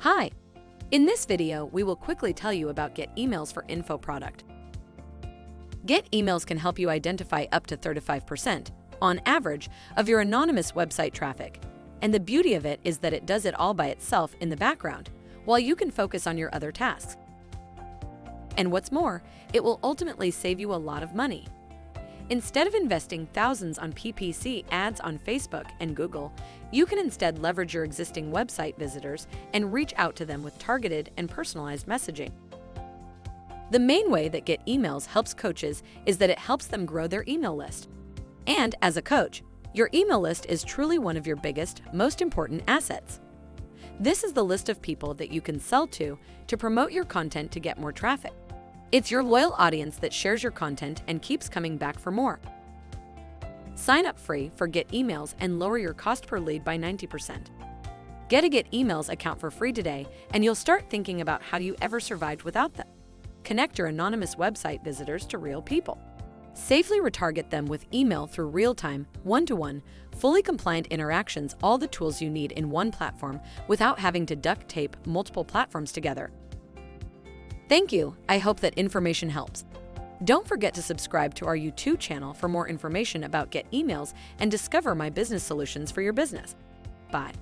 Hi! In this video, we will quickly tell you about Get Emails for Info product. Get Emails can help you identify up to 35%, on average, of your anonymous website traffic. And the beauty of it is that it does it all by itself in the background, while you can focus on your other tasks. And what's more, it will ultimately save you a lot of money. Instead of investing thousands on PPC ads on Facebook and Google, you can instead leverage your existing website visitors and reach out to them with targeted and personalized messaging. The main way that Get Emails helps coaches is that it helps them grow their email list. And as a coach, your email list is truly one of your biggest, most important assets. This is the list of people that you can sell to promote your content to get more traffic. It's your loyal audience that shares your content and keeps coming back for more. Sign up free for Get Emails and lower your cost per lead by 90%. Get a Get Emails account for free today, and you'll start thinking about how you ever survived without them. Connect your anonymous website visitors to real people. Safely retarget them with email through real-time, one-to-one, fully compliant interactions, all the tools you need in one platform without having to duct tape multiple platforms together. Thank you. I hope that information helps. Don't forget to subscribe to our YouTube channel for more information about Get Emails and discover my business solutions for your business. Bye.